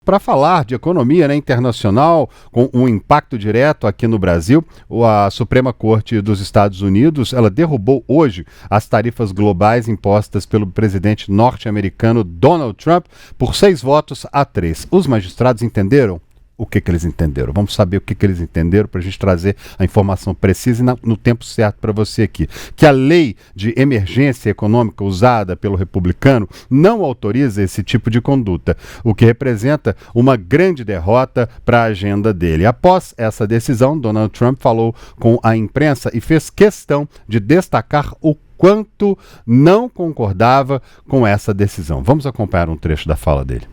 Para falar de economia, né, internacional, com um impacto direto aqui no Brasil, a Suprema Corte dos Estados Unidos, ela derrubou hoje as tarifas globais impostas pelo presidente norte-americano Donald Trump por 6 votos a 3. Os magistrados entenderam? O que eles entenderam? Vamos saber o que eles entenderam para a gente trazer a informação precisa e no tempo certo para você aqui. Que a lei de emergência econômica usada pelo republicano não autoriza esse tipo de conduta, o que representa uma grande derrota para a agenda dele. Após essa decisão, Donald Trump falou com a imprensa e fez questão de destacar o quanto não concordava com essa decisão. Vamos acompanhar um trecho da fala dele.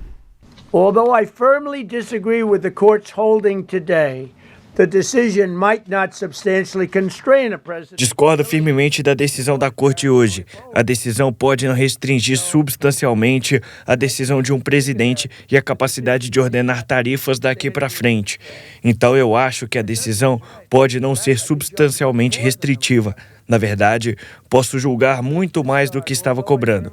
Although I firmly disagree with the court's holding today, the decision might not substantially constrain a president. Discordo firmemente da decisão da corte hoje. A decisão pode não restringir substancialmente a decisão de um presidente e a capacidade de ordenar tarifas daqui para frente. Então eu acho que a decisão pode não ser substancialmente restritiva. Na verdade, posso julgar muito mais do que estava cobrando.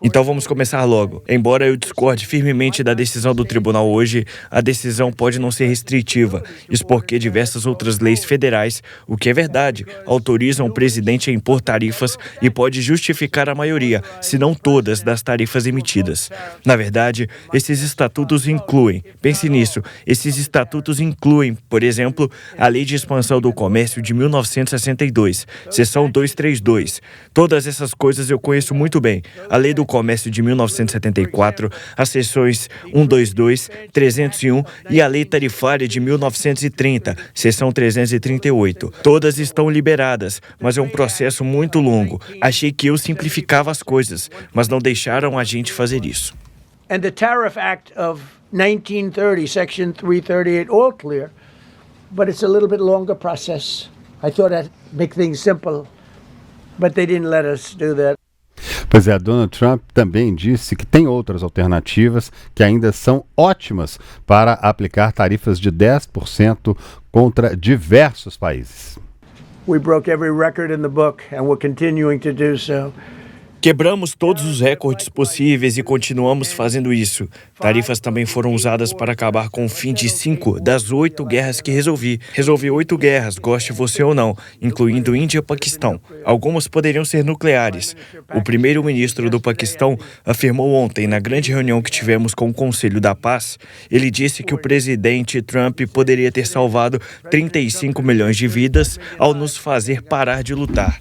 Então vamos começar logo. Embora eu discorde firmemente da decisão do tribunal hoje, a decisão pode não ser restritiva. Isso porque diversas outras leis federais, o que é verdade, autorizam o presidente a impor tarifas e pode justificar a maioria, se não todas, das tarifas emitidas. Na verdade, esses estatutos incluem, pense nisso, esses estatutos incluem, por exemplo, a Lei de Expansão do Comércio de 1962, seção 232. Todas essas coisas eu conheço muito bem. A Lei do Comércio de 1974, as seções 122, 301 e a Lei Tarifária de 1930, seção 338. Todas estão liberadas, mas é um processo muito longo. Achei que eu simplificava as coisas, mas não deixaram a gente fazer isso. And the Tariff Act of 1930, Section 338, all clear, but it's a little bit longer process. I thought I'd make things simple, but they didn't let us do that. Pois é, Donald Trump também disse que tem outras alternativas que ainda são ótimas para aplicar tarifas de 10% contra diversos países. We broke every record in the book and we're continuing to do so. Quebramos todos os recordes possíveis e continuamos fazendo isso. Tarifas também foram usadas para acabar com o fim de 5 das 8 guerras que resolvi. Resolvi 8 guerras, goste você ou não, incluindo Índia e Paquistão. Algumas poderiam ser nucleares. O primeiro-ministro do Paquistão afirmou ontem, na grande reunião que tivemos com o Conselho da Paz, ele disse que o presidente Trump poderia ter salvado 35 milhões de vidas ao nos fazer parar de lutar.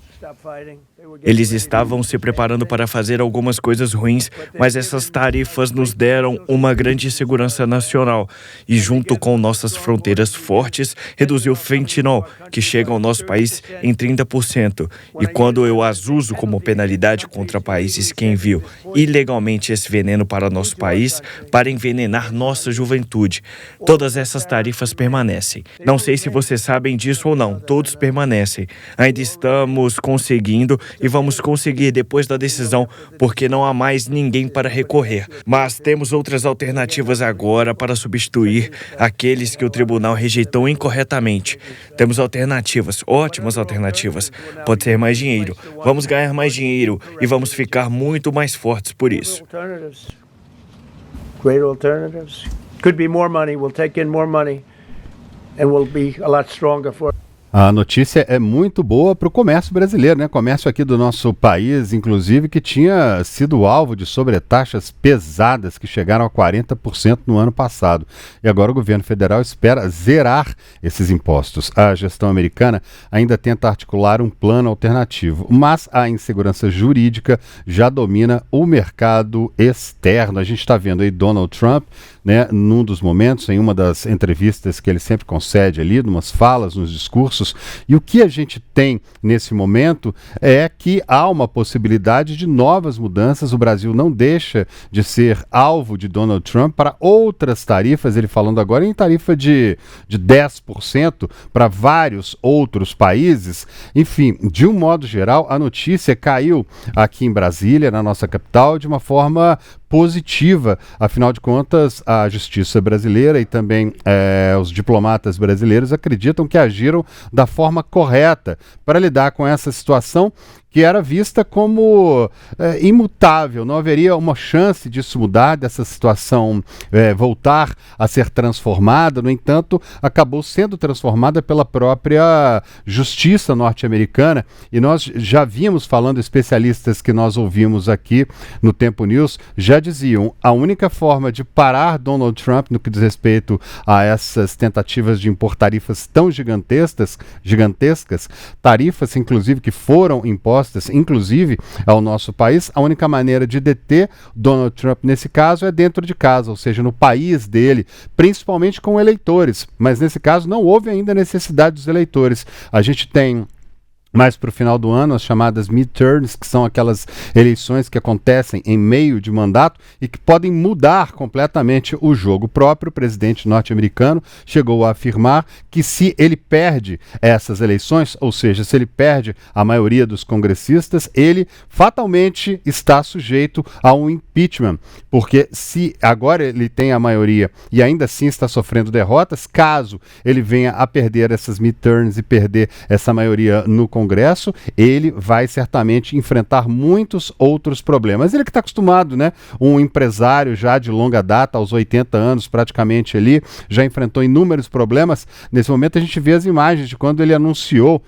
Eles estavam se preparando para fazer algumas coisas ruins, mas essas tarifas nos deram uma grande segurança nacional e, junto com nossas fronteiras fortes, reduziu o fentanil, que chega ao nosso país em 30%. E quando eu as uso como penalidade contra países que enviam ilegalmente esse veneno para nosso país, para envenenar nossa juventude, todas essas tarifas permanecem. Não sei se vocês sabem disso ou não, todos permanecem. Ainda estamos conseguindo e vamos conseguir depois da decisão, porque não há mais ninguém para recorrer. Mas temos outras alternativas agora para substituir aqueles que o tribunal rejeitou incorretamente. Temos alternativas, ótimas alternativas. Pode ser mais dinheiro. Vamos ganhar mais dinheiro e vamos ficar muito mais fortes por isso. Great alternatives. Could be more money. We'll take in more money and we'll be a lot stronger for it. A notícia é muito boa para o comércio brasileiro, né? Comércio aqui do nosso país, inclusive, que tinha sido alvo de sobretaxas pesadas que chegaram a 40% no ano passado. E agora o governo federal espera zerar esses impostos. A gestão americana ainda tenta articular um plano alternativo, mas a insegurança jurídica já domina o mercado externo. A gente está vendo aí Donald Trump, né, num dos momentos, em uma das entrevistas que ele sempre concede ali, numas falas, nos discursos. E o que a gente tem nesse momento é que há uma possibilidade de novas mudanças. O Brasil não deixa de ser alvo de Donald Trump para outras tarifas, ele falando agora em tarifa de 10% para vários outros países. Enfim, de um modo geral, a notícia caiu aqui em Brasília, na nossa capital, de uma forma positiva. Afinal de contas, a justiça brasileira e também os diplomatas brasileiros acreditam que agiram da forma correta para lidar com essa situação que era vista como imutável, não haveria uma chance disso mudar, dessa situação voltar a ser transformada. No entanto, acabou sendo transformada pela própria justiça norte-americana, e nós já vimos falando, especialistas que nós ouvimos aqui no Tempo News, já diziam, a única forma de parar Donald Trump no que diz respeito a essas tentativas de impor tarifas tão gigantescas, tarifas inclusive que foram impostas, inclusive ao nosso país, a única maneira de deter Donald Trump nesse caso é dentro de casa, ou seja, no país dele, principalmente com eleitores, mas nesse caso não houve ainda necessidade dos eleitores. A gente tem mais para o final do ano, as chamadas midterms, que são aquelas eleições que acontecem em meio de mandato e que podem mudar completamente o jogo. O próprio presidente norte-americano chegou a afirmar que se ele perde essas eleições, ou seja, se ele perde a maioria dos congressistas, ele fatalmente está sujeito a um impeachment, porque se agora ele tem a maioria e ainda assim está sofrendo derrotas, caso ele venha a perder essas midterms e perder essa maioria no Congresso, ele vai certamente enfrentar muitos outros problemas. Ele que está acostumado, né? Um empresário já de longa data, aos 80 anos praticamente ali, já enfrentou inúmeros problemas. Nesse momento a gente vê as imagens de quando ele anunciou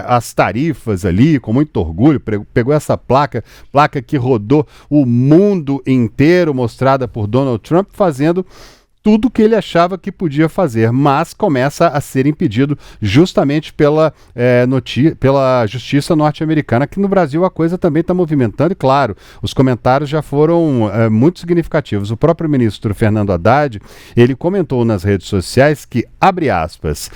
as tarifas ali, com muito orgulho, pegou essa placa que rodou o mundo inteiro, mostrada por Donald Trump, fazendo tudo que ele achava que podia fazer, mas começa a ser impedido justamente pela justiça norte-americana. Aqui no Brasil a coisa também está movimentando, e claro, os comentários já foram muito significativos. O próprio ministro Fernando Haddad, ele comentou nas redes sociais que, abre aspas,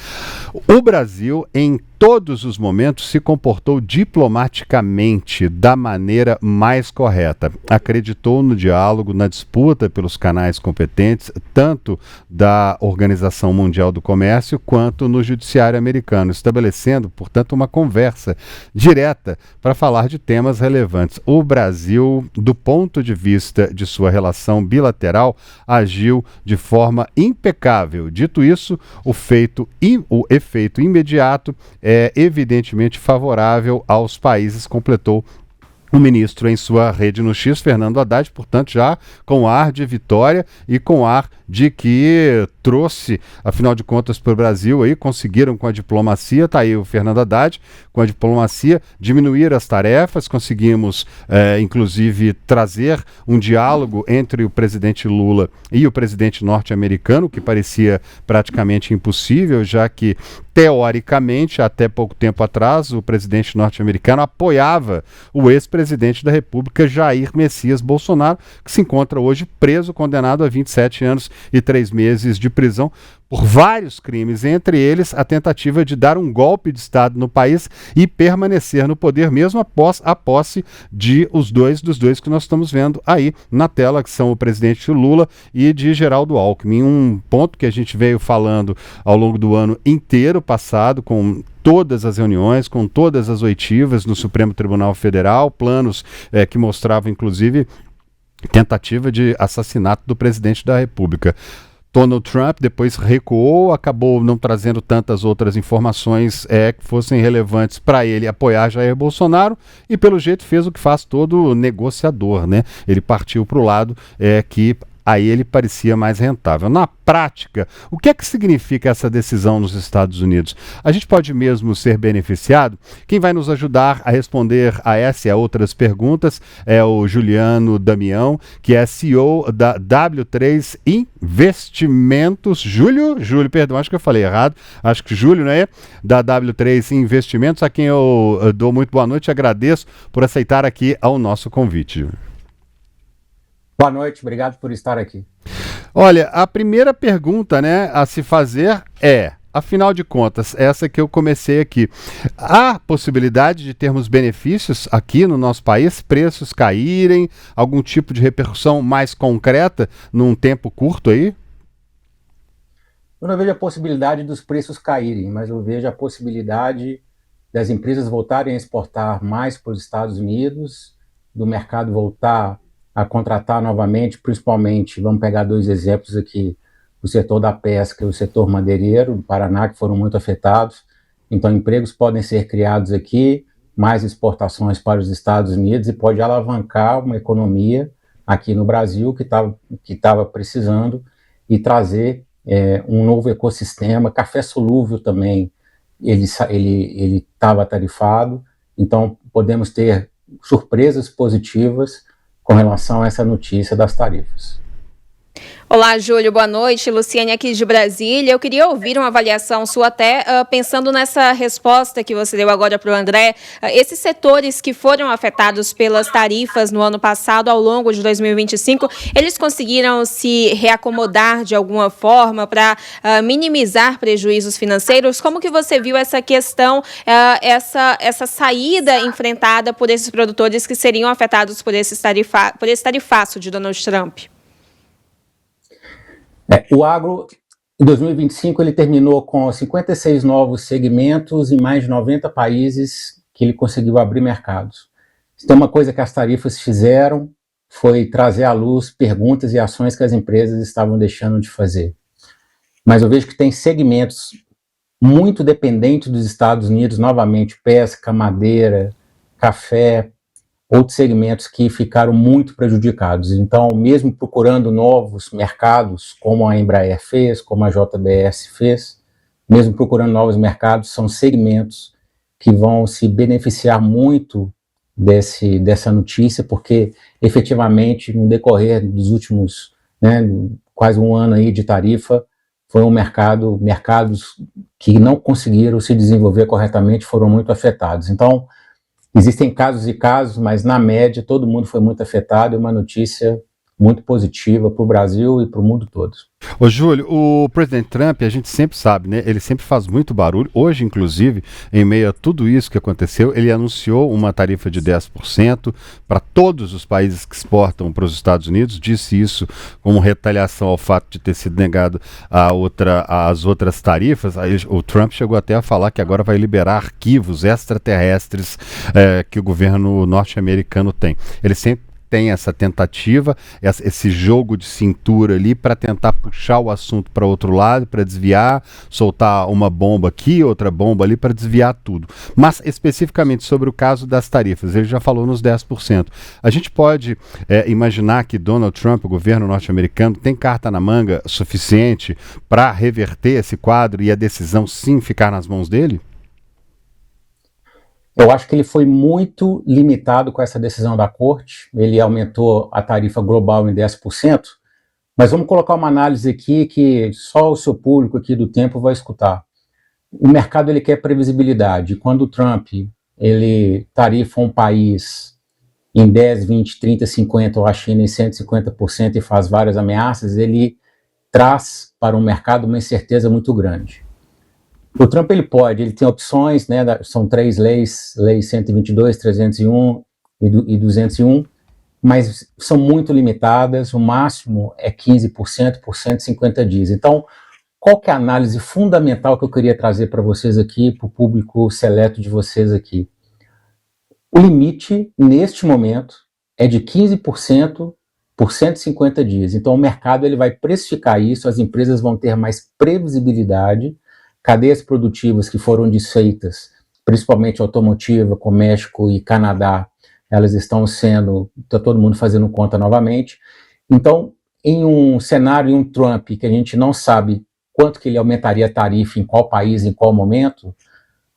o Brasil em todos os momentos se comportou diplomaticamente da maneira mais correta. Acreditou no diálogo, na disputa pelos canais competentes, tanto da Organização Mundial do Comércio quanto no Judiciário americano, estabelecendo, portanto, uma conversa direta para falar de temas relevantes. O Brasil, do ponto de vista de sua relação bilateral, agiu de forma impecável. Dito isso, o efeito imediato é evidentemente favorável aos países, completou o ministro em sua rede no X, Fernando Haddad, portanto, já com ar de vitória e com ar de que trouxe, afinal de contas, para o Brasil, aí, conseguiram com a diplomacia, está aí o Fernando Haddad, com a diplomacia, diminuir as tarefas, conseguimos, inclusive, trazer um diálogo entre o presidente Lula e o presidente norte-americano, que parecia praticamente impossível, já que, teoricamente, até pouco tempo atrás, o presidente norte-americano apoiava o ex-presidente da República, Jair Messias Bolsonaro, que se encontra hoje preso, condenado a 27 anos e 3 meses de prisão por vários crimes, entre eles a tentativa de dar um golpe de Estado no país e permanecer no poder mesmo após a posse dos dois que nós estamos vendo aí na tela, que são o presidente Lula e de Geraldo Alckmin. Um ponto que a gente veio falando ao longo do ano inteiro passado, com todas as reuniões, com todas as oitivas no Supremo Tribunal Federal, planos que mostravam, inclusive, tentativa de assassinato do presidente da República. Donald Trump depois recuou, acabou não trazendo tantas outras informações que fossem relevantes para ele apoiar Jair Bolsonaro, e pelo jeito fez o que faz todo negociador, né? Ele partiu para o lado que a ele parecia mais rentável. Na prática, o que é que significa essa decisão nos Estados Unidos? A gente pode mesmo ser beneficiado? Quem vai nos ajudar a responder a essa e a outras perguntas é o Juliano Damião, que é CEO da W3 Investimentos. Júlio, perdão, acho que eu falei errado. Acho que Júlio, né? Da W3 Investimentos, a quem eu dou muito boa noite e agradeço por aceitar aqui ao nosso convite. Boa noite, obrigado por estar aqui. Olha, a primeira pergunta, né, a se fazer é, afinal de contas, essa que eu comecei aqui, há possibilidade de termos benefícios aqui no nosso país, preços caírem, algum tipo de repercussão mais concreta num tempo curto aí? Eu não vejo a possibilidade dos preços caírem, mas eu vejo a possibilidade das empresas voltarem a exportar mais para os Estados Unidos, do mercado voltar a contratar novamente, principalmente, vamos pegar 2 exemplos aqui, o setor da pesca e o setor madeireiro do Paraná, que foram muito afetados. Então, empregos podem ser criados aqui, mais exportações para os Estados Unidos e pode alavancar uma economia aqui no Brasil que estava precisando e trazer um novo ecossistema. Café solúvel também, ele estava tarifado, então podemos ter surpresas positivas com relação a essa notícia das tarifas. Olá, Júlio, boa noite. Luciane aqui de Brasília. Eu queria ouvir uma avaliação sua até pensando nessa resposta que você deu agora para o André. Esses setores que foram afetados pelas tarifas no ano passado, ao longo de 2025, eles conseguiram se reacomodar de alguma forma para minimizar prejuízos financeiros? Como que você viu essa questão, essa saída enfrentada por esses produtores que seriam afetados por esse tarifaço de Donald Trump? O agro, em 2025, ele terminou com 56 novos segmentos e mais de 90 países que ele conseguiu abrir mercados. Então, uma coisa que as tarifas fizeram foi trazer à luz perguntas e ações que as empresas estavam deixando de fazer. Mas eu vejo que tem segmentos muito dependentes dos Estados Unidos, novamente, pesca, madeira, café, outros segmentos que ficaram muito prejudicados. Então, mesmo procurando novos mercados, como a Embraer fez, como a JBS fez, mesmo procurando novos mercados, são segmentos que vão se beneficiar muito dessa notícia, porque efetivamente, no decorrer dos últimos, quase um ano aí de tarifa, foi mercados que não conseguiram se desenvolver corretamente, foram muito afetados. Então, existem casos e casos, mas na média todo mundo foi muito afetado e uma notícia muito positiva para o Brasil e para o mundo todo. Ô Júlio, o presidente Trump, a gente sempre sabe, né? Ele sempre faz muito barulho. Hoje, inclusive, em meio a tudo isso que aconteceu, ele anunciou uma tarifa de 10% para todos os países que exportam para os Estados Unidos. Disse isso como retaliação ao fato de ter sido negado as outras tarifas. Aí, o Trump chegou até a falar que agora vai liberar arquivos extraterrestres que o governo norte-americano tem. Ele sempre tem essa tentativa, esse jogo de cintura ali para tentar puxar o assunto para outro lado, para desviar, soltar uma bomba aqui, outra bomba ali para desviar tudo. Mas especificamente sobre o caso das tarifas, ele já falou nos 10%. A gente pode imaginar que Donald Trump, o governo norte-americano, tem carta na manga suficiente para reverter esse quadro e a decisão sim ficar nas mãos dele? Eu acho que ele foi muito limitado com essa decisão da Corte. Ele aumentou a tarifa global em 10%, mas vamos colocar uma análise aqui que só o seu público aqui do Tempo vai escutar. O mercado ele quer previsibilidade. Quando o Trump ele tarifa um país em 10, 20, 30, 50 ou a China em 150% e faz várias ameaças, ele traz para o mercado uma incerteza muito grande. O Trump ele tem opções, são 3 leis, lei 122, 301 e 201, mas são muito limitadas, o máximo é 15% por 150 dias. Então, qual que é a análise fundamental que eu queria trazer para vocês aqui, para o público seleto de vocês aqui? O limite, neste momento, é de 15% por 150 dias. Então, o mercado ele vai precificar isso, as empresas vão ter mais previsibilidade, cadeias produtivas que foram desfeitas, principalmente automotiva, com México e Canadá, elas está todo mundo fazendo conta novamente. Então, em um cenário, em um Trump, que a gente não sabe quanto que ele aumentaria a tarifa, em qual país, em qual momento,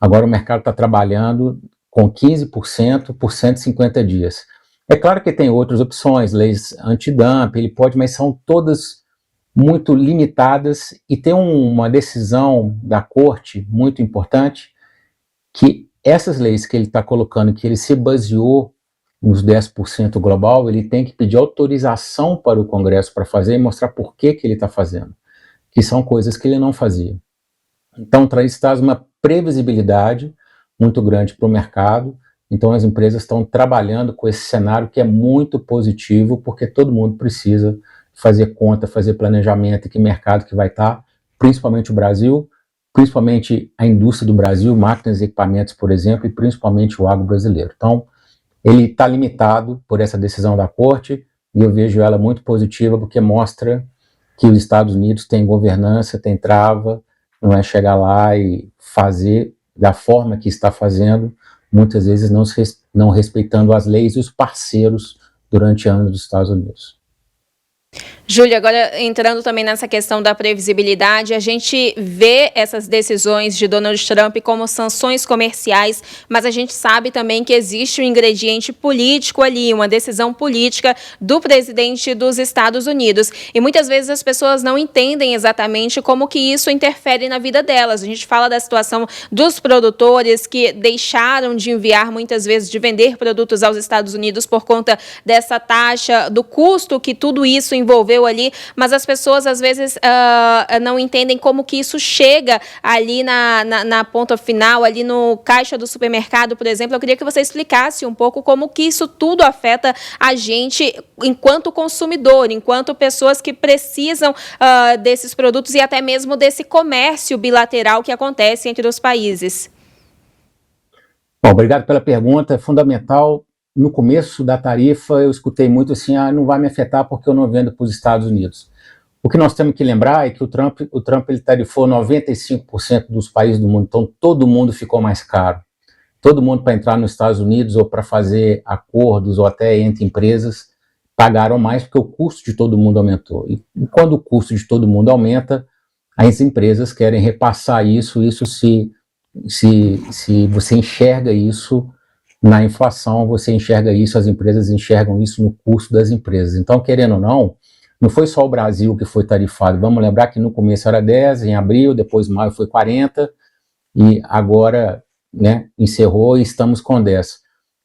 agora o mercado está trabalhando com 15% por 150 dias. É claro que tem outras opções, leis antidumping, ele pode, mas são todas muito limitadas, e tem uma decisão da Corte muito importante, que essas leis que ele está colocando, que ele se baseou nos 10% global, ele tem que pedir autorização para o Congresso para fazer e mostrar por que ele está fazendo, que são coisas que ele não fazia. Então, traz uma previsibilidade muito grande para o mercado. Então, as empresas estão trabalhando com esse cenário que é muito positivo, porque todo mundo precisa fazer conta, fazer planejamento, e que mercado que vai estar, principalmente o Brasil, principalmente a indústria do Brasil, máquinas e equipamentos, por exemplo, e principalmente o agro brasileiro. Então, ele está limitado por essa decisão da Corte, e eu vejo ela muito positiva, porque mostra que os Estados Unidos têm governança, têm trava, não é chegar lá e fazer da forma que está fazendo, muitas vezes não respeitando as leis e os parceiros durante anos dos Estados Unidos. Júlia, agora entrando também nessa questão da previsibilidade, a gente vê essas decisões de Donald Trump como sanções comerciais, mas a gente sabe também que existe um ingrediente político ali, uma decisão política do presidente dos Estados Unidos. E muitas vezes as pessoas não entendem exatamente como que isso interfere na vida delas. A gente fala da situação dos produtores que deixaram de enviar, muitas vezes, de vender produtos aos Estados Unidos por conta dessa taxa, do custo que tudo isso envolveu ali, mas as pessoas às vezes não entendem como que isso chega ali na ponta final, ali no caixa do supermercado, por exemplo. Eu queria que você explicasse um pouco como que isso tudo afeta a gente enquanto consumidor, enquanto pessoas que precisam desses produtos e até mesmo desse comércio bilateral que acontece entre os países. Bom, obrigado pela pergunta, é fundamental. No começo da tarifa, eu escutei muito assim, não vai me afetar porque eu não vendo para os Estados Unidos. O que nós temos que lembrar é que o Trump ele tarifou 95% dos países do mundo, então todo mundo ficou mais caro. Todo mundo para entrar nos Estados Unidos ou para fazer acordos ou até entre empresas pagaram mais porque o custo de todo mundo aumentou. E quando o custo de todo mundo aumenta, as empresas querem repassar isso se você enxerga isso na inflação, você enxerga isso, as empresas enxergam isso no custo das empresas. Então, querendo ou não foi só o Brasil que foi tarifado. Vamos lembrar que no começo era 10, em abril, depois maio foi 40, e agora, né, encerrou e estamos com 10.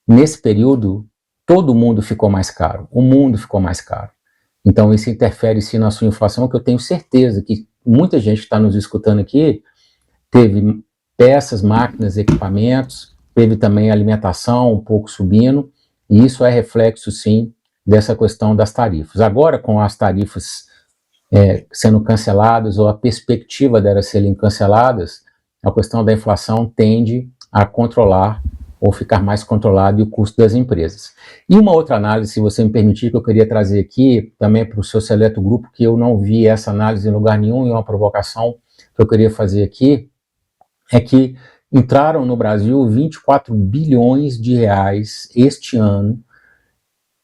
Nesse período, todo mundo ficou mais caro, o mundo ficou mais caro. Então, isso interfere sim na sua inflação, que eu tenho certeza que muita gente que está nos escutando aqui teve peças, máquinas, equipamentos, teve também alimentação um pouco subindo, e isso é reflexo, sim, dessa questão das tarifas. Agora, com as tarifas sendo canceladas, ou a perspectiva delas serem canceladas, a questão da inflação tende a controlar, ou ficar mais controlado, e o custo das empresas. E uma outra análise, se você me permitir, que eu queria trazer aqui, também para o seu seleto grupo, que eu não vi essa análise em lugar nenhum, e uma provocação que eu queria fazer aqui, é que entraram no Brasil 24 bilhões de reais este ano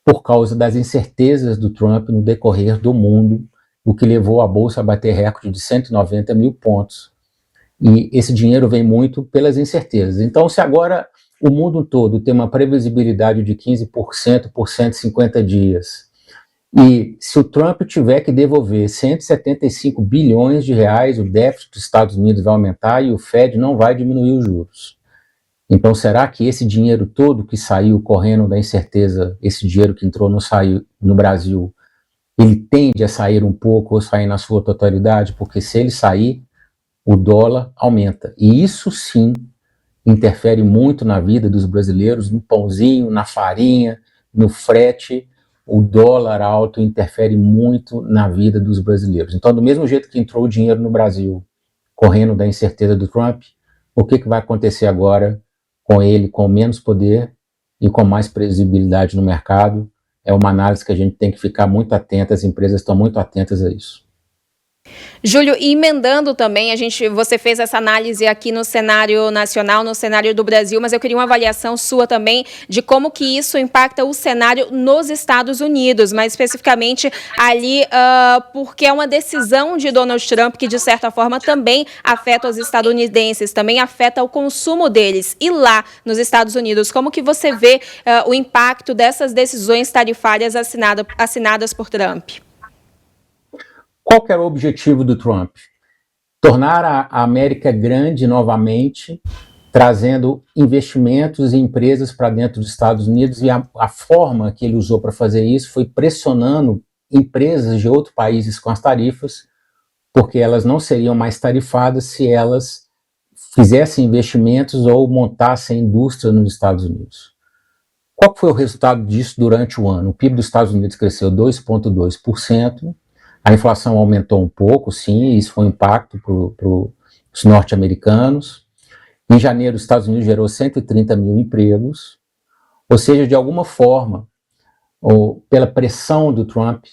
por causa das incertezas do Trump no decorrer do mundo, o que levou a Bolsa a bater recorde de 190 mil pontos. E esse dinheiro vem muito pelas incertezas. Então, se agora o mundo todo tem uma previsibilidade de 15% por 150 dias, e se o Trump tiver que devolver 175 bilhões de reais, o déficit dos Estados Unidos vai aumentar e o Fed não vai diminuir os juros. Então, será que esse dinheiro todo que saiu correndo da incerteza, esse dinheiro que entrou no Brasil, ele tende a sair um pouco ou sair na sua totalidade? Porque se ele sair, o dólar aumenta. E isso sim interfere muito na vida dos brasileiros, no pãozinho, na farinha, no frete. O dólar alto interfere muito na vida dos brasileiros. Então, do mesmo jeito que entrou o dinheiro no Brasil, correndo da incerteza do Trump, o que vai acontecer agora com ele, com menos poder e com mais previsibilidade no mercado? É uma análise que a gente tem que ficar muito atento, as empresas estão muito atentas a isso. Júlio, e emendando também, você fez essa análise aqui no cenário nacional, no cenário do Brasil, mas eu queria uma avaliação sua também de como que isso impacta o cenário nos Estados Unidos, mais especificamente ali, porque é uma decisão de Donald Trump que, de certa forma, também afeta os estadunidenses, também afeta o consumo deles. E lá, nos Estados Unidos, como que você vê o impacto dessas decisões tarifárias assinadas por Trump? Qual que era o objetivo do Trump? Tornar a América grande novamente, trazendo investimentos e empresas para dentro dos Estados Unidos, e a forma que ele usou para fazer isso foi pressionando empresas de outros países com as tarifas, porque elas não seriam mais tarifadas se elas fizessem investimentos ou montassem indústria nos Estados Unidos. Qual foi o resultado disso durante o ano? O PIB dos Estados Unidos cresceu 2,2%, a inflação aumentou um pouco, sim, isso foi um impacto para os norte-americanos. Em janeiro, os Estados Unidos gerou 130 mil empregos, ou seja, de alguma forma, ou pela pressão do Trump,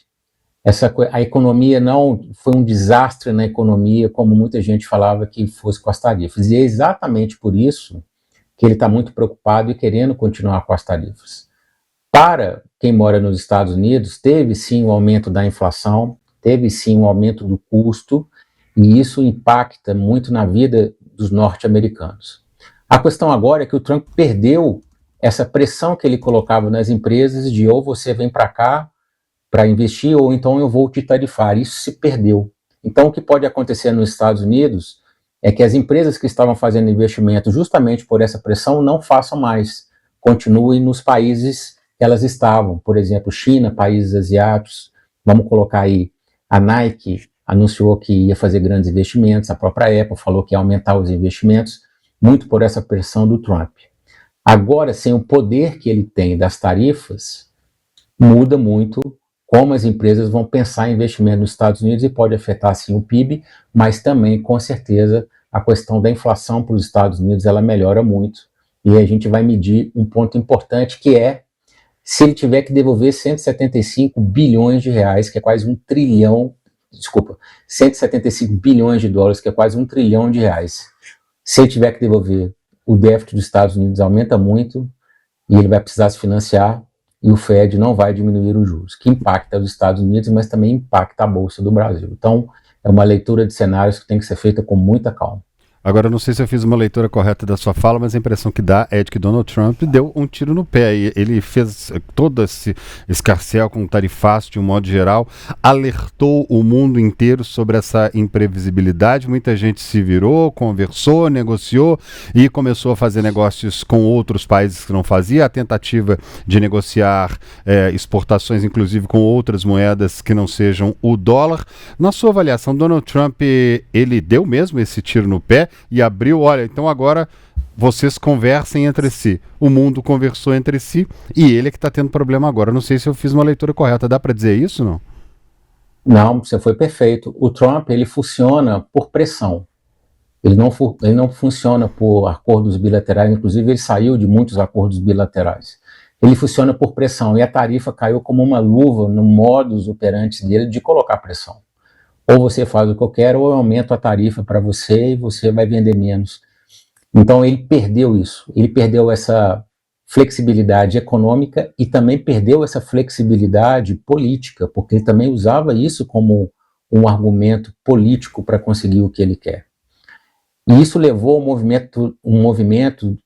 a economia não foi um desastre na economia, como muita gente falava que fosse com as tarifas. E é exatamente por isso que ele está muito preocupado e querendo continuar com as tarifas. Para quem mora nos Estados Unidos, teve sim um aumento da inflação, teve sim um aumento do custo, e isso impacta muito na vida dos norte-americanos. A questão agora é que o Trump perdeu essa pressão que ele colocava nas empresas de ou você vem para cá para investir ou então eu vou te tarifar. Isso se perdeu. Então o que pode acontecer nos Estados Unidos é que as empresas que estavam fazendo investimento justamente por essa pressão não façam mais, continuem nos países que elas estavam, por exemplo, China, países asiáticos. Vamos colocar aí, a Nike anunciou que ia fazer grandes investimentos, a própria Apple falou que ia aumentar os investimentos, muito por essa pressão do Trump. Agora, sem o poder que ele tem das tarifas, muda muito como as empresas vão pensar em investimento nos Estados Unidos e pode afetar, sim, o PIB, mas também, com certeza, a questão da inflação para os Estados Unidos, ela melhora muito. E a gente vai medir um ponto importante, que é se ele tiver que devolver 175 bilhões de reais, que é quase 175 bilhões de dólares, que é quase 1 trilhão de reais. Se ele tiver que devolver, o déficit dos Estados Unidos aumenta muito e ele vai precisar se financiar e o Fed não vai diminuir os juros, que impacta os Estados Unidos, mas também impacta a Bolsa do Brasil. Então, é uma leitura de cenários que tem que ser feita com muita calma. Agora, eu não sei se eu fiz uma leitura correta da sua fala, mas a impressão que dá é de que Donald Trump deu um tiro no pé. E ele fez todo esse escarcéu com o tarifaço, de um modo geral, alertou o mundo inteiro sobre essa imprevisibilidade. Muita gente se virou, conversou, negociou e começou a fazer negócios com outros países que não fazia. A tentativa de negociar exportações, inclusive, com outras moedas que não sejam o dólar. Na sua avaliação, Donald Trump, ele deu mesmo esse tiro no pé e abriu, olha, então agora vocês conversem entre si. O mundo conversou entre si e ele é que está tendo problema agora. Não sei se eu fiz uma leitura correta. Dá para dizer isso, não? Não, você foi perfeito. O Trump, ele funciona por pressão. Ele não funciona por acordos bilaterais. Inclusive, ele saiu de muitos acordos bilaterais. Ele funciona por pressão e a tarifa caiu como uma luva no modus operandi dele de colocar pressão. Ou você faz o que eu quero, ou eu aumento a tarifa para você e você vai vender menos. Então ele perdeu isso. Ele perdeu essa flexibilidade econômica e também perdeu essa flexibilidade política, porque ele também usava isso como um argumento político para conseguir o que ele quer. E isso levou um movimento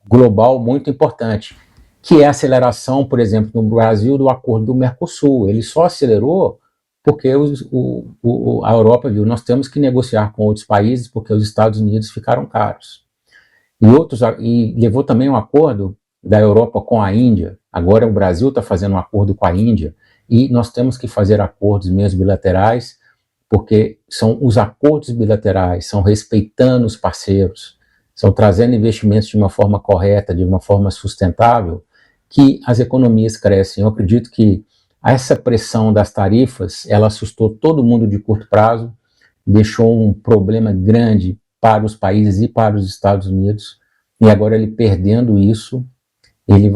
global muito importante, que é a aceleração, por exemplo, no Brasil, do acordo do Mercosul. Ele só acelerou porque a Europa viu, nós temos que negociar com outros países porque os Estados Unidos ficaram caros. E levou também um acordo da Europa com a Índia. Agora o Brasil está fazendo um acordo com a Índia e nós temos que fazer acordos mesmo bilaterais, porque são os acordos bilaterais, são respeitando os parceiros, são trazendo investimentos de uma forma correta, de uma forma sustentável, que as economias crescem. Eu acredito que essa pressão das tarifas, ela assustou todo mundo de curto prazo, deixou um problema grande para os países e para os Estados Unidos, e agora ele perdendo isso, ele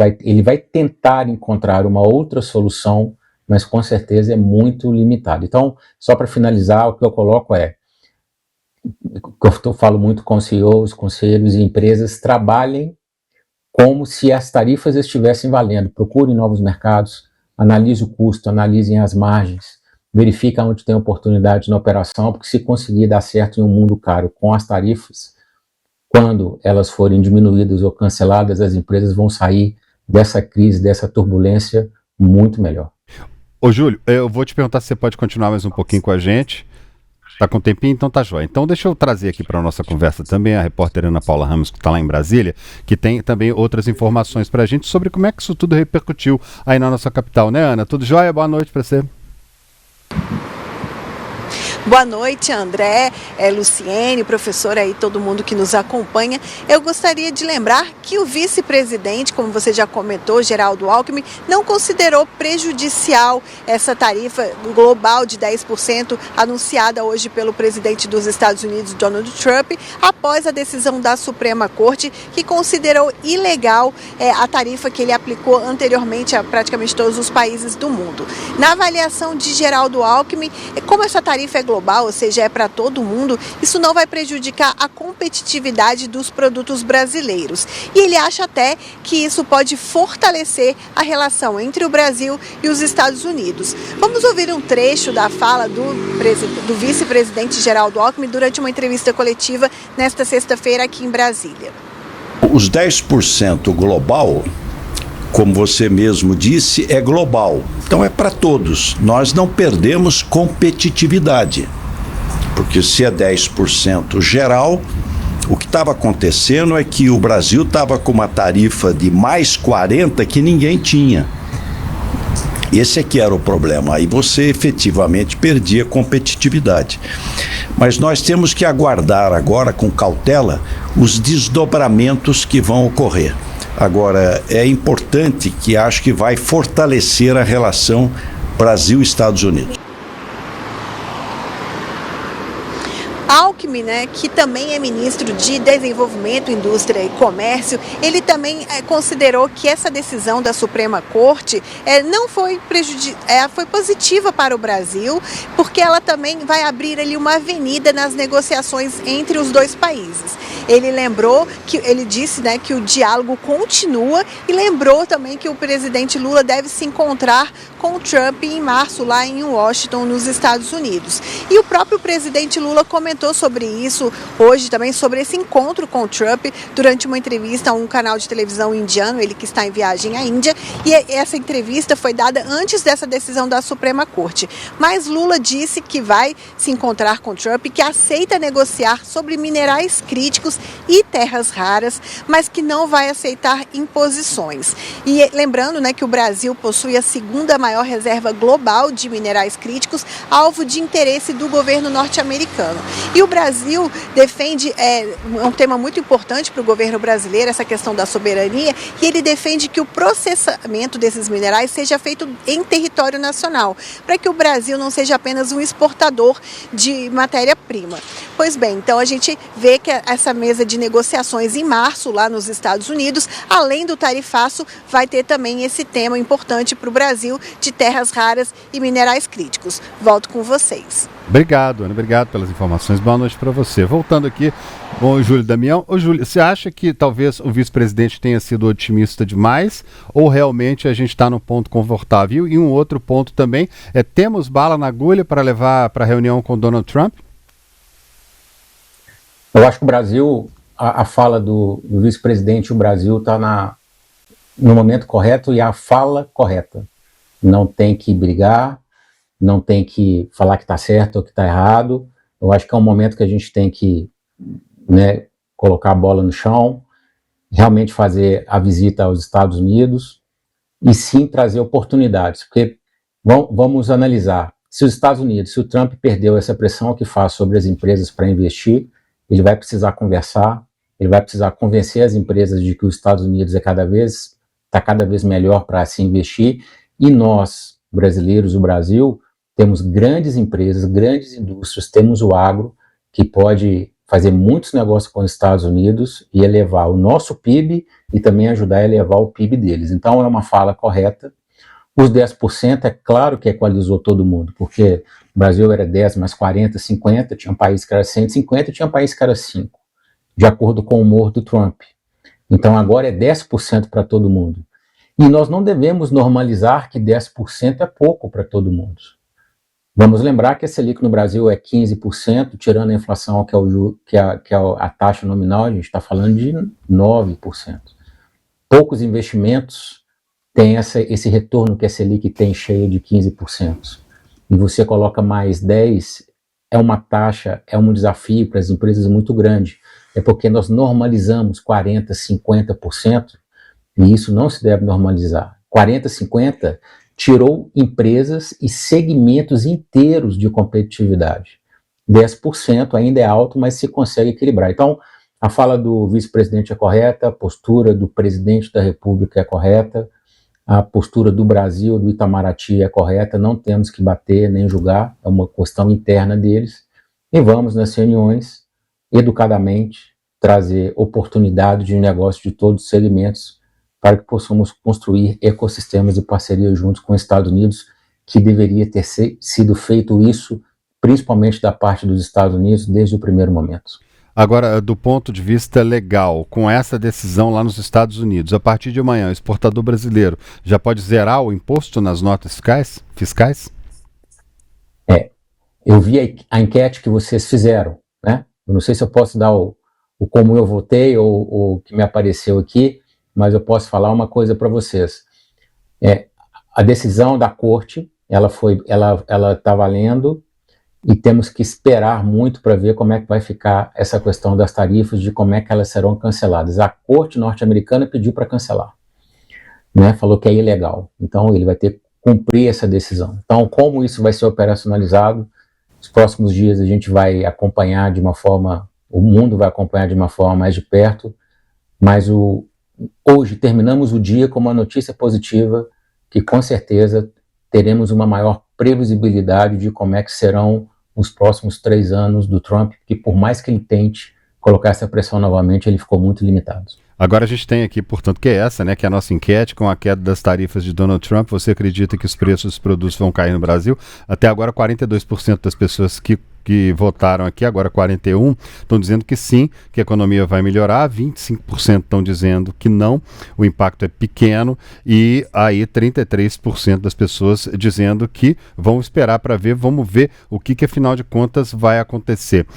vai tentar encontrar uma outra solução, mas com certeza é muito limitado. Então, só para finalizar, o que eu coloco eu falo muito com CEOs, conselhos e empresas, trabalhem como se as tarifas estivessem valendo, procurem novos mercados, analise o custo, analisem as margens, verifique onde tem oportunidade na operação, porque se conseguir dar certo em um mundo caro com as tarifas, quando elas forem diminuídas ou canceladas, as empresas vão sair dessa crise, dessa turbulência muito melhor. Ô Júlio, eu vou te perguntar se você pode continuar mais um pouquinho com a gente. Tá com um tempinho? Então tá jóia. Então deixa eu trazer aqui para a nossa conversa também a repórter Ana Paula Ramos, que está lá em Brasília, que tem também outras informações para a gente sobre como é que isso tudo repercutiu aí na nossa capital, né, Ana? Tudo jóia? Boa noite para você. Boa noite, André, Luciene, professora aí, todo mundo que nos acompanha. Eu gostaria de lembrar que o vice-presidente, como você já comentou, Geraldo Alckmin, não considerou prejudicial essa tarifa global de 10% anunciada hoje pelo presidente dos Estados Unidos, Donald Trump, após a decisão da Suprema Corte, que considerou ilegal a tarifa que ele aplicou anteriormente a praticamente todos os países do mundo. Na avaliação de Geraldo Alckmin, como essa tarifa é global, global, ou seja, é para todo mundo, isso não vai prejudicar a competitividade dos produtos brasileiros. E ele acha até que isso pode fortalecer a relação entre o Brasil e os Estados Unidos. Vamos ouvir um trecho da fala do vice-presidente Geraldo Alckmin durante uma entrevista coletiva nesta sexta-feira aqui em Brasília. Os 10% global, como você mesmo disse, é global. Então é para todos. Nós não perdemos competitividade. Porque se é 10% geral, o que estava acontecendo é que o Brasil estava com uma tarifa de mais 40 que ninguém tinha. Esse é que era o problema. Aí você efetivamente perdia competitividade. Mas nós temos que aguardar agora com cautela os desdobramentos que vão ocorrer. Agora, é importante que acho que vai fortalecer a relação Brasil-Estados Unidos. Alckmin, que também é ministro de Desenvolvimento, Indústria e Comércio, ele também considerou que essa decisão da Suprema Corte não foi foi positiva para o Brasil, porque ela também vai abrir ali uma avenida nas negociações entre os dois países. Ele disse que o diálogo continua e lembrou também que o presidente Lula deve se encontrar com o Trump em março lá em Washington, nos Estados Unidos. E o próprio presidente Lula comentou sobre isso hoje também, sobre esse encontro com o Trump, durante uma entrevista a um canal de televisão indiano, ele que está em viagem à Índia, e essa entrevista foi dada antes dessa decisão da Suprema Corte. Mas Lula disse que vai se encontrar com o Trump, que aceita negociar sobre minerais críticos e terras raras, mas que não vai aceitar imposições. E lembrando que o Brasil possui a segunda maior reserva global de minerais críticos, alvo de interesse do governo norte-americano. E o Brasil defende, um tema muito importante para o governo brasileiro, essa questão da soberania, e ele defende que o processamento desses minerais seja feito em território nacional, para que o Brasil não seja apenas um exportador de matéria-prima. Pois bem, então a gente vê que essa mesa de negociações em março, lá nos Estados Unidos, além do tarifaço, vai ter também esse tema importante para o Brasil de terras raras e minerais críticos. Volto com vocês. Obrigado, Ana. Obrigado pelas informações. Boa noite para você. Voltando aqui com o Júlio Damião. Ô, Júlio, você acha que talvez o vice-presidente tenha sido otimista demais ou realmente a gente está num ponto confortável? E um outro ponto também temos bala na agulha para levar para a reunião com Donald Trump? Eu acho que o Brasil, a fala do vice-presidente, o Brasil está no momento correto e a fala correta. Não tem que brigar, não tem que falar que está certo ou que está errado. Eu acho que é um momento que a gente tem que colocar a bola no chão, realmente fazer a visita aos Estados Unidos e sim trazer oportunidades, porque vamos analisar. Se os Estados Unidos, se o Trump perdeu essa pressão que faz sobre as empresas para investir, ele vai precisar conversar, ele vai precisar convencer as empresas de que os Estados Unidos está cada vez melhor para se investir, e nós, brasileiros, o Brasil, temos grandes empresas, grandes indústrias, temos o agro, que pode fazer muitos negócios com os Estados Unidos e elevar o nosso PIB e também ajudar a elevar o PIB deles. Então é uma fala correta. Os 10% é claro que equalizou todo mundo, porque o Brasil era 10 mais 40, 50, tinha um país que era 150 e tinha um país que era 5, de acordo com o humor do Trump. Então agora é 10% para todo mundo. E nós não devemos normalizar que 10% é pouco para todo mundo. Vamos lembrar que a Selic no Brasil é 15%, tirando a inflação, que é a taxa nominal, a gente está falando de 9%. Poucos investimentos têm esse retorno que a Selic tem, cheia de 15%. E você coloca mais 10%, é uma taxa, é um desafio para as empresas muito grande. É porque nós normalizamos 40%, 50%, e isso não se deve normalizar. 40%, 50% tirou empresas e segmentos inteiros de competitividade. 10% ainda é alto, mas se consegue equilibrar. Então, a fala do vice-presidente é correta, a postura do presidente da República é correta, a postura do Brasil, do Itamaraty é correta, não temos que bater nem julgar, é uma questão interna deles, e vamos nas reuniões, educadamente, trazer oportunidade de negócio de todos os segmentos, para que possamos construir ecossistemas de parceria juntos com os Estados Unidos, que deveria ter sido feito isso principalmente da parte dos Estados Unidos, desde o primeiro momento. Agora, do ponto de vista legal, com essa decisão lá nos Estados Unidos, a partir de amanhã, o exportador brasileiro já pode zerar o imposto nas notas fiscais? Eu vi a enquete que vocês fizeram, né? Eu não sei se eu posso dar o como eu votei ou o que me apareceu aqui, mas eu posso falar uma coisa para vocês. A decisão da corte, ela está valendo, e temos que esperar muito para ver como é que vai ficar essa questão das tarifas, de como é que elas serão canceladas. A corte norte-americana pediu para cancelar, né? Falou que é ilegal. Então ele vai ter que cumprir essa decisão. Então, como isso vai ser operacionalizado, nos próximos dias a gente vai acompanhar de uma forma, o mundo vai acompanhar de uma forma mais de perto, mas hoje terminamos o dia com uma notícia positiva, que com certeza teremos uma maior previsibilidade de como é que serão os próximos 3 anos do Trump, que por mais que ele tente colocar essa pressão novamente, ele ficou muito limitado. Agora a gente tem aqui, portanto, que é essa, né, que é a nossa enquete, com a queda das tarifas de Donald Trump. Você acredita que os preços dos produtos vão cair no Brasil? Até agora, 42% das pessoas que votaram aqui, agora 41%, estão dizendo que sim, que a economia vai melhorar, 25% estão dizendo que não, o impacto é pequeno, e aí 33% das pessoas dizendo que vão esperar para ver, vamos ver o que afinal de contas vai acontecer.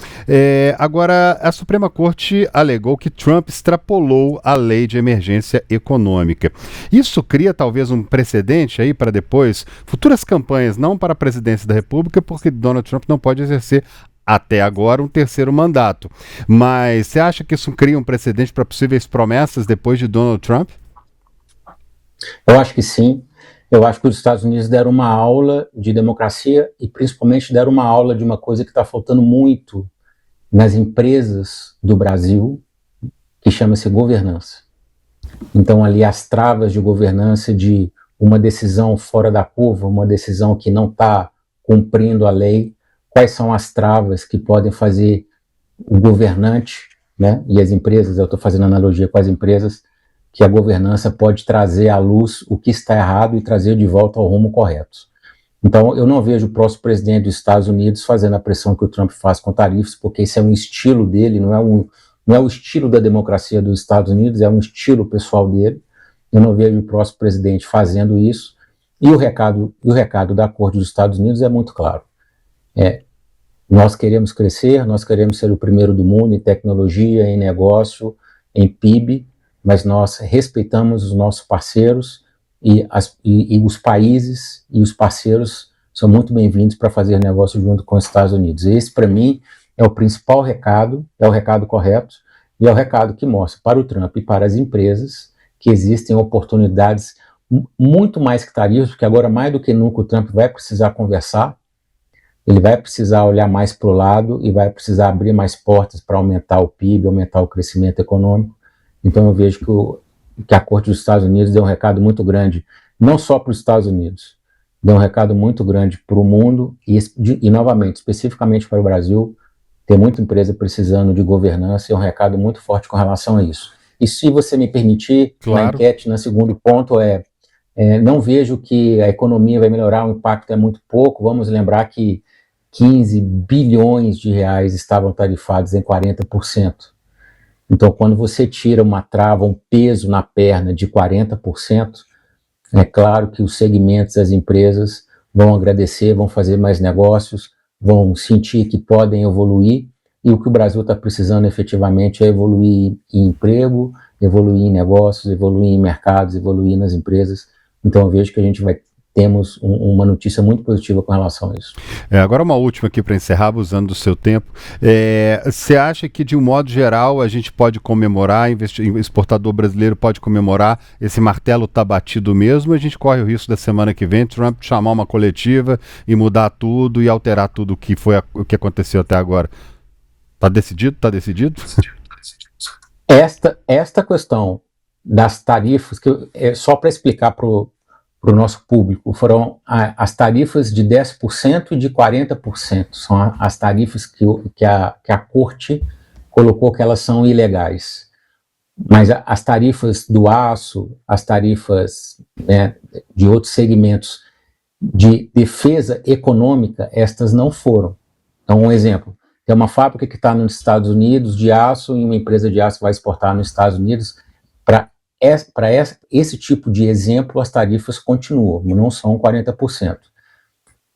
Agora, a Suprema Corte alegou que Trump extrapolou a lei de emergência econômica. Isso cria talvez um precedente aí para depois, futuras campanhas, não para a presidência da República, porque Donald Trump não pode exercer até agora um terceiro mandato. Mas você acha que isso cria um precedente para possíveis promessas depois de Donald Trump? Eu acho que sim. Eu acho que os Estados Unidos deram uma aula de democracia e principalmente deram uma aula de uma coisa que está faltando muito nas empresas do Brasil, que chama-se governança. Então ali as travas de governança, de uma decisão fora da curva, uma decisão que não está cumprindo a lei, quais são as travas que podem fazer o governante, né, e as empresas, eu estou fazendo analogia com as empresas, que a governança pode trazer à luz o que está errado e trazer de volta ao rumo correto. Então, eu não vejo o próximo presidente dos Estados Unidos fazendo a pressão que o Trump faz com tarifas, porque esse é um estilo dele, não é o estilo da democracia dos Estados Unidos, é um estilo pessoal dele. Eu não vejo o próximo presidente fazendo isso. E o recado da Corte dos Estados Unidos é muito claro. Nós queremos crescer, nós queremos ser o primeiro do mundo em tecnologia, em negócio, em PIB, mas nós respeitamos os nossos parceiros e os países e os parceiros são muito bem-vindos para fazer negócio junto com os Estados Unidos. Esse, para mim, é o principal recado, é o recado correto e é o recado que mostra para o Trump e para as empresas que existem oportunidades muito mais que tarifas, porque agora mais do que nunca o Trump vai precisar conversar, ele vai precisar olhar mais para o lado e vai precisar abrir mais portas para aumentar o PIB, aumentar o crescimento econômico. Então eu vejo que a Corte dos Estados Unidos deu um recado muito grande, não só para os Estados Unidos, deu um recado muito grande para o mundo e novamente, especificamente para o Brasil. Tem muita empresa precisando de governança e é um recado muito forte com relação a isso. E se você me permitir, claro. Na enquete, no segundo ponto, não vejo que a economia vai melhorar, o impacto é muito pouco. Vamos lembrar que 15 bilhões de reais estavam tarifados em 40%. Então, quando você tira uma trava, um peso na perna de 40%, é claro que os segmentos, as empresas vão agradecer, vão fazer mais negócios, vão sentir que podem evoluir, e o que o Brasil está precisando efetivamente é evoluir em emprego, evoluir em negócios, evoluir em mercados, evoluir nas empresas. Então eu vejo que a gente temos uma notícia muito positiva com relação a isso. Agora uma última aqui para encerrar, abusando do seu tempo. Você acha que de um modo geral a gente pode comemorar, o exportador brasileiro pode comemorar, esse martelo está batido mesmo, a gente corre o risco da semana que vem Trump chamar uma coletiva e mudar tudo e alterar tudo o que aconteceu até agora? Está decidido? Está decidido? Esta questão das tarifas, só para explicar para o nosso público, foram as tarifas de 10% e de 40%, são as tarifas que a Corte colocou que elas são ilegais. Mas as tarifas do aço, as tarifas, né, de outros segmentos de defesa econômica, estas não foram. Então, um exemplo, tem uma fábrica que está nos Estados Unidos de aço e uma empresa de aço vai exportar nos Estados Unidos. Para esse tipo de exemplo, as tarifas continuam, não são 40%.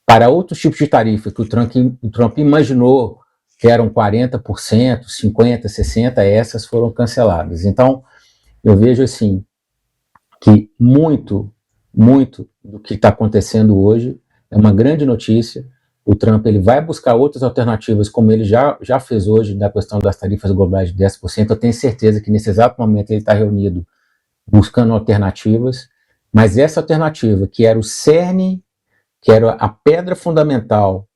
Para outros tipos de tarifas que o Trump imaginou que eram 40%, 50%, 60%, essas foram canceladas. Então, eu vejo assim, que muito do que está acontecendo hoje é uma grande notícia. O Trump ele vai buscar outras alternativas, como ele já fez hoje na questão das tarifas globais de 10%. Eu tenho certeza que nesse exato momento ele está reunido buscando alternativas, mas essa alternativa, que era o cerne, que era a pedra fundamental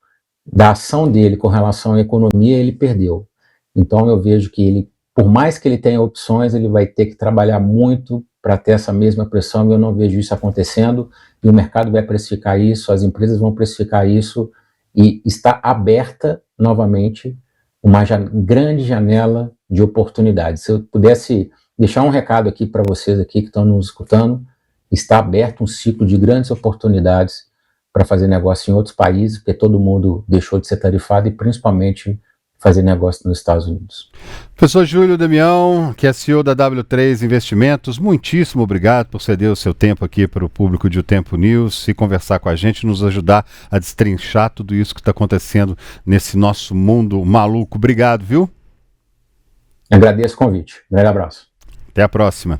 da ação dele com relação à economia, ele perdeu. Então eu vejo que ele, por mais que ele tenha opções, ele vai ter que trabalhar muito para ter essa mesma pressão, e eu não vejo isso acontecendo, e o mercado vai precificar isso, as empresas vão precificar isso, e está aberta novamente uma grande janela de oportunidades. Se eu pudesse deixar um recado aqui para vocês aqui que estão nos escutando, está aberto um ciclo de grandes oportunidades para fazer negócio em outros países, porque todo mundo deixou de ser tarifado, e principalmente fazer negócio nos Estados Unidos. Professor Júlio Damião, que é CEO da W3 Investimentos, muitíssimo obrigado por ceder o seu tempo aqui para o público de O Tempo News e conversar com a gente, nos ajudar a destrinchar tudo isso que está acontecendo nesse nosso mundo maluco. Obrigado, viu? Agradeço o convite. Um grande abraço. Até a próxima.